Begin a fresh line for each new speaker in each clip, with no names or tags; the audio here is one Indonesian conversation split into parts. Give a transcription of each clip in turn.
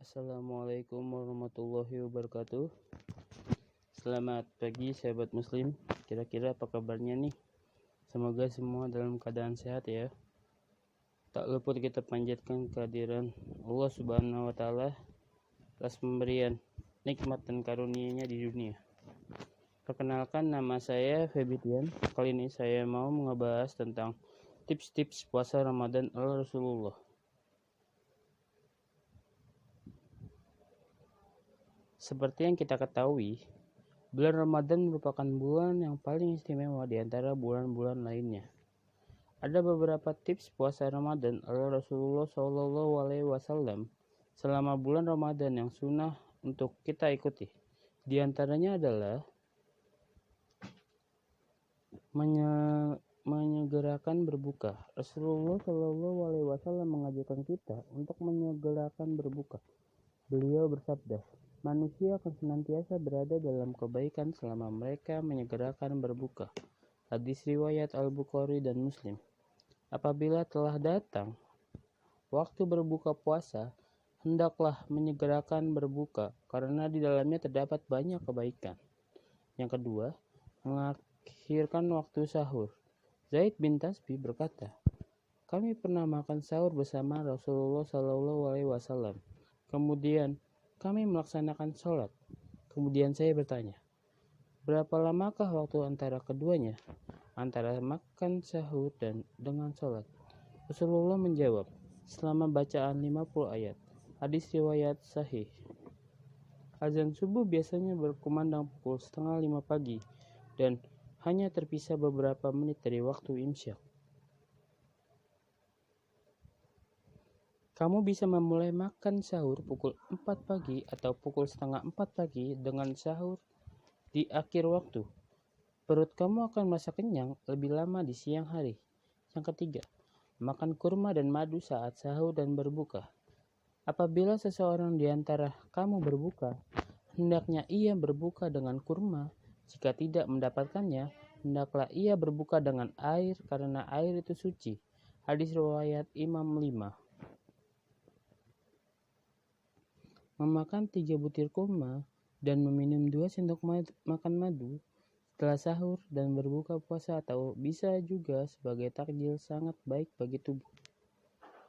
Assalamualaikum warahmatullahi wabarakatuh. Selamat pagi sahabat muslim. Kira-kira apa kabarnya nih? Semoga semua dalam keadaan sehat ya. Tak luput kita panjatkan kehadiran Allah Subhanahu wa taala atas pemberian nikmat dan karunia-Nya di dunia. Perkenalkan, nama saya Febidian. Kali ini saya mau ngebahas tentang tips-tips puasa Ramadan ala Rasulullah. Seperti yang kita ketahui, bulan Ramadan merupakan bulan yang paling istimewa di antara bulan-bulan lainnya. Ada beberapa tips puasa Ramadan ala Rasulullah SAW selama bulan Ramadan yang sunnah untuk kita ikuti. Di antaranya adalah menyegerakan berbuka. Rasulullah SAW mengajarkan kita untuk menyegerakan berbuka. Beliau bersabda, manusia akan senantiasa berada dalam kebaikan selama mereka menyegerakan berbuka. Hadis riwayat Al-Bukhari dan Muslim. Apabila telah datang waktu berbuka puasa, hendaklah menyegerakan berbuka karena di dalamnya terdapat banyak kebaikan. Yang kedua, mengakhirkan waktu sahur. Zaid bin Tasbih berkata, kami pernah makan sahur bersama Rasulullah SAW. Kemudian kami melaksanakan sholat. Kemudian saya bertanya, berapa lamakah waktu antara keduanya? Antara makan sahur dan dengan sholat. Rasulullah menjawab, selama bacaan 50 ayat. Hadis riwayat sahih. Azan subuh biasanya berkumandang pukul 4:30 pagi dan hanya terpisah beberapa menit dari waktu imsyak. Kamu bisa memulai makan sahur pukul 4 pagi atau pukul 3:30 pagi dengan sahur di akhir waktu. Perut kamu akan merasa kenyang lebih lama di siang hari. Yang ketiga, makan kurma dan madu saat sahur dan berbuka. Apabila seseorang di antara kamu berbuka, hendaknya ia berbuka dengan kurma. Jika tidak mendapatkannya, hendaklah ia berbuka dengan air karena air itu suci. Hadis riwayat Imam 5. Memakan 3 butir kurma dan meminum 2 sendok makan madu setelah sahur dan berbuka puasa atau bisa juga sebagai takjil sangat baik bagi tubuh.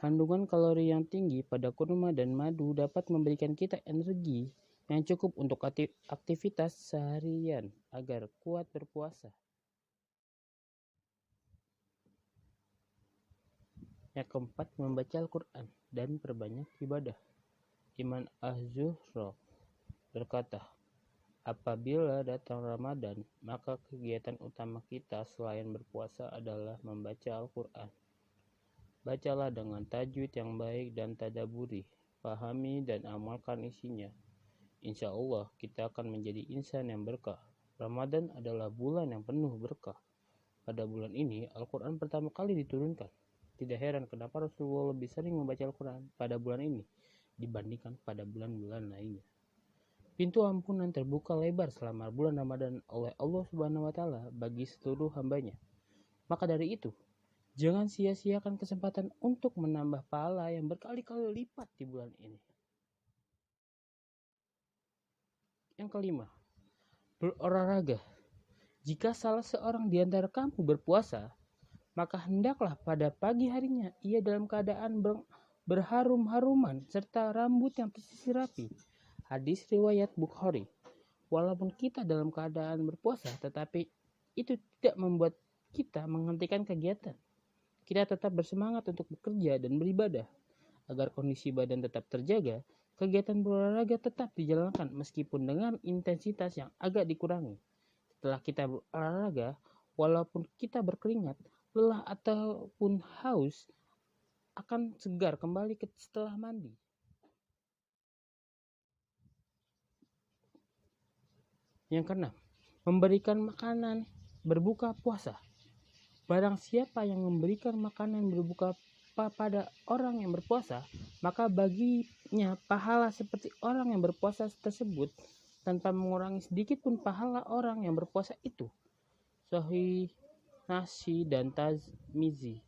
Kandungan kalori yang tinggi pada kurma dan madu dapat memberikan kita energi yang cukup untuk aktivitas seharian agar kuat berpuasa. Yang keempat, membaca Al-Quran dan perbanyak ibadah. Iman Az-Zuhra berkata, apabila datang Ramadan, maka kegiatan utama kita selain berpuasa adalah membaca Al-Quran. Bacalah dengan tajwid yang baik dan tadaburi, pahami dan amalkan isinya. Insya Allah kita akan menjadi insan yang berkah. Ramadan adalah bulan yang penuh berkah. Pada bulan ini, Al-Quran pertama kali diturunkan. Tidak heran kenapa Rasulullah lebih sering membaca Al-Quran pada bulan ini dibandingkan pada bulan-bulan lainnya. Pintu ampunan terbuka lebar selama bulan Ramadan oleh Allah Subhanahu wa taala bagi seluruh hambanya. Maka dari itu, jangan sia-siakan kesempatan untuk menambah pahala yang berkali-kali lipat di bulan ini. Yang kelima, berolahraga. Jika salah seorang di antara kamu berpuasa, maka hendaklah pada pagi harinya ia dalam keadaan berharum-haruman serta rambut yang tersisir rapi. Hadis riwayat Bukhari. Walaupun kita dalam keadaan berpuasa, tetapi itu tidak membuat kita menghentikan kegiatan. Kita tetap bersemangat untuk bekerja dan beribadah. Agar kondisi badan tetap terjaga, kegiatan berolahraga tetap dijalankan meskipun dengan intensitas yang agak dikurangi. Setelah kita berolahraga, walaupun kita berkeringat, lelah ataupun haus, akan segar kembali setelah mandi. Yang keenam, memberikan makanan berbuka puasa. Barang siapa yang memberikan makanan berbuka pada orang yang berpuasa, maka baginya pahala seperti orang yang berpuasa tersebut tanpa mengurangi sedikit pun pahala orang yang berpuasa itu. Sahih Nasi dan Tazmizi.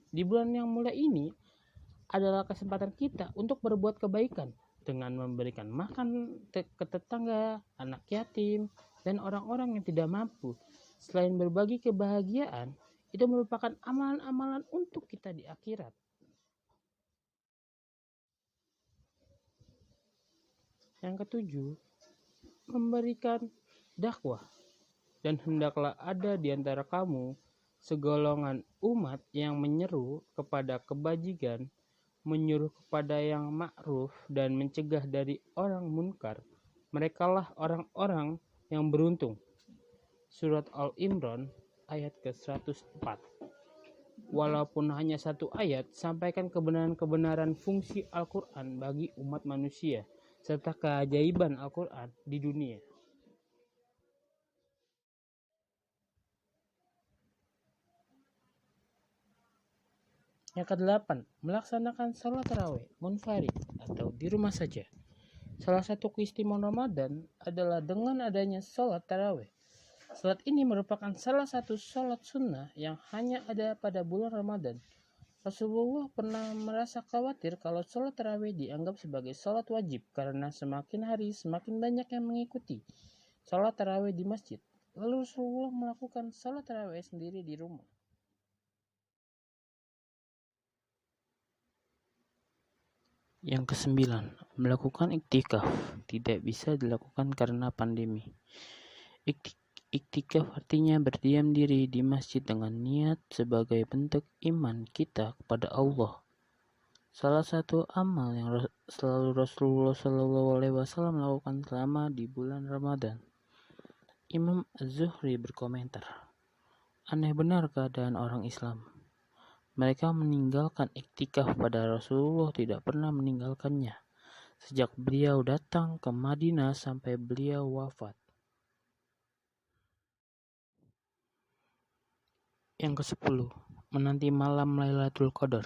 Di bulan yang mulia ini adalah kesempatan kita untuk berbuat kebaikan. dengan memberikan makan ke tetangga, anak yatim, dan orang-orang yang tidak mampu. Selain berbagi kebahagiaan, itu merupakan amalan-amalan untuk kita di akhirat. Yang ketujuh, memberikan dakwah. Dan hendaklah ada di antara kamu segolongan umat yang menyeru kepada kebajikan, menyuruh kepada yang ma'ruf, dan mencegah dari orang munkar. Merekalah orang-orang yang beruntung. Surat Al-Imran ayat ke-104. Walaupun hanya satu ayat, sampaikan kebenaran-kebenaran fungsi Al-Quran bagi umat manusia, serta keajaiban Al-Quran di dunia. Yang kedelapan, melaksanakan sholat tarawih munfarid atau di rumah saja. Salah satu keistimewaan Ramadan adalah dengan adanya sholat tarawih. Sholat ini merupakan salah satu sholat sunnah yang hanya ada pada bulan Ramadan. Rasulullah pernah merasa khawatir kalau sholat tarawih dianggap sebagai sholat wajib karena semakin hari semakin banyak yang mengikuti sholat tarawih di masjid. Lalu Rasulullah melakukan sholat tarawih sendiri di rumah. Yang kesembilan, melakukan iktikaf tidak bisa dilakukan karena pandemi. Iktikaf artinya berdiam diri di masjid dengan niat sebagai bentuk iman kita kepada Allah. Salah satu amal yang selalu Rasulullah SAW lakukan selama di bulan Ramadan. Imam Az-Zuhri berkomentar, aneh benar keadaan orang Islam. Mereka meninggalkan iktikaf pada Rasulullah tidak pernah meninggalkannya sejak beliau datang ke Madinah sampai beliau wafat. Yang ke-10, menanti malam Lailatul Qadar.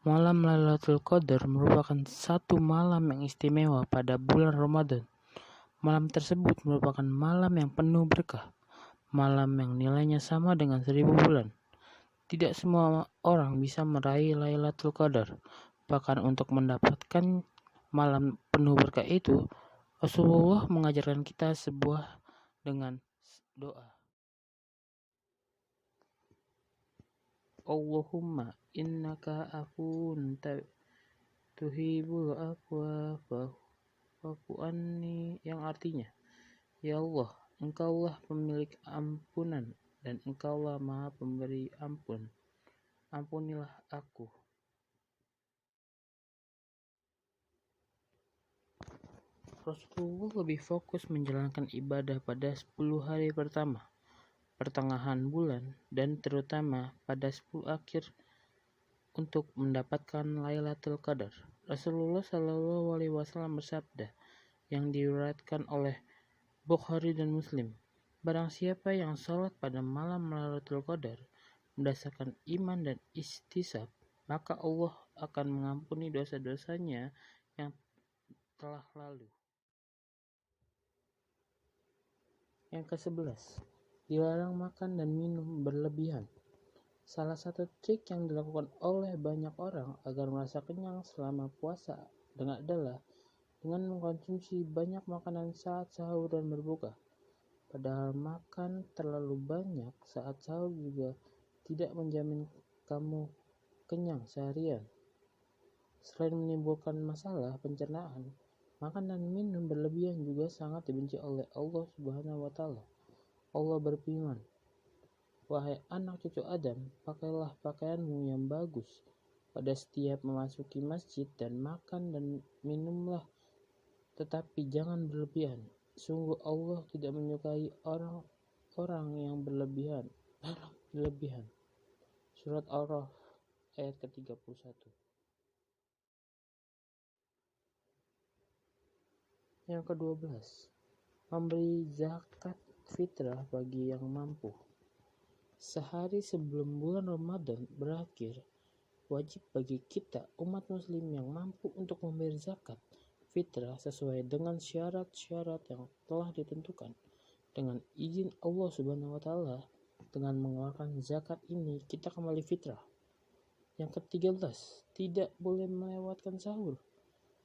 Malam Lailatul Qadar merupakan satu malam yang istimewa pada bulan Ramadan. Malam tersebut merupakan malam yang penuh berkah, malam yang nilainya sama dengan 1000 bulan. Tidak semua orang bisa meraih Lailatul Qadar. Bahkan untuk mendapatkan malam penuh berkah itu, Rasulullah mengajarkan kita sebuah dengan doa. Allahumma innaka afun tuhibul afwa fa'fu anni, yang artinya, ya Allah, Engkaulah pemilik ampunan dan Engkaulah Maha Pemberi ampun. Ampunilah aku. Rasulullah lebih fokus menjalankan ibadah pada 10 hari pertama, pertengahan bulan, dan terutama pada 10 akhir untuk mendapatkan Lailatul Qadar. Rasulullah SAW bersabda yang diriwayatkan oleh Bukhari dan Muslim, barang siapa yang sholat pada malam Lailatul Qadar berdasarkan iman dan istisab, maka Allah akan mengampuni dosa-dosanya yang telah lalu. Yang ke-11, dilarang makan dan minum berlebihan. Salah satu trik yang dilakukan oleh banyak orang agar merasa kenyang selama puasa adalah dengan mengkonsumsi banyak makanan saat sahur dan berbuka. Padahal makan terlalu banyak saat sahur juga tidak menjamin kamu kenyang seharian. Selain menimbulkan masalah pencernaan, makan dan minum berlebihan juga sangat dibenci oleh Allah Subhanahu wa Ta'ala. Allah berfirman, wahai anak cucu Adam, pakailah pakaianmu yang bagus pada setiap memasuki masjid dan makan dan minumlah, tetapi jangan berlebihan. Sungguh Allah tidak menyukai orang-orang yang berlebihan. Surat Al-Ra'd ayat ke-31. Yang ke-12, memberi zakat fitrah bagi yang mampu. Sehari sebelum bulan Ramadan berakhir, wajib bagi kita umat muslim yang mampu untuk memberi zakat fitrah sesuai dengan syarat-syarat yang telah ditentukan. Dengan izin Allah Subhanahu wa Ta'ala, dengan mengeluarkan zakat ini kita kembali fitrah. Yang ke-13, tidak boleh melewatkan sahur.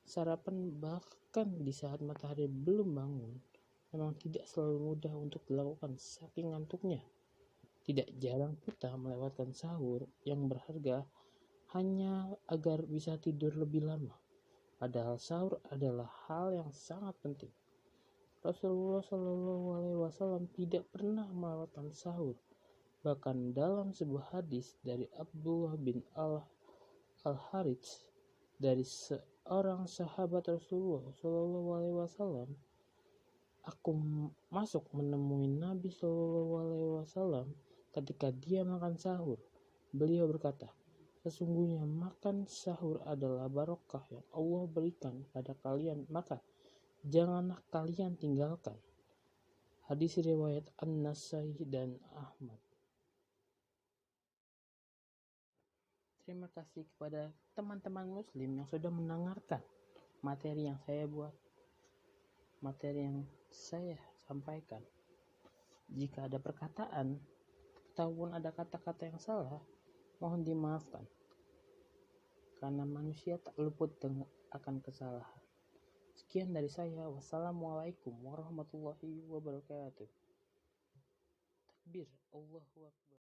sarapan bahkan di saat matahari belum bangun memang tidak selalu mudah untuk dilakukan saking ngantuknya. Tidak jarang kita melewatkan sahur yang berharga hanya agar bisa tidur lebih lama. Padahal sahur adalah hal yang sangat penting. Rasulullah Shallallahu Alaihi Wasallam tidak pernah melewatkan sahur. Bahkan dalam sebuah hadis dari Abdullah bin Al-Harits dari seorang sahabat Rasulullah Shallallahu Alaihi Wasallam, aku masuk menemui Nabi Shallallahu Alaihi Wasallam ketika dia makan sahur. Beliau berkata, sesungguhnya makan sahur adalah barokah yang Allah berikan pada kalian, maka janganlah kalian tinggalkan. Hadis riwayat An-Nasai dan Ahmad. Terima kasih kepada teman-teman muslim yang sudah mendengarkan materi yang saya buat, materi yang saya sampaikan. Jika ada perkataan ataupun ada kata-kata yang salah, mohon dimaafkan. Karena manusia tak luput akan kesalahan. Sekian dari saya. Wassalamualaikum warahmatullahi wabarakatuh. Takbir, Allahu Akbar.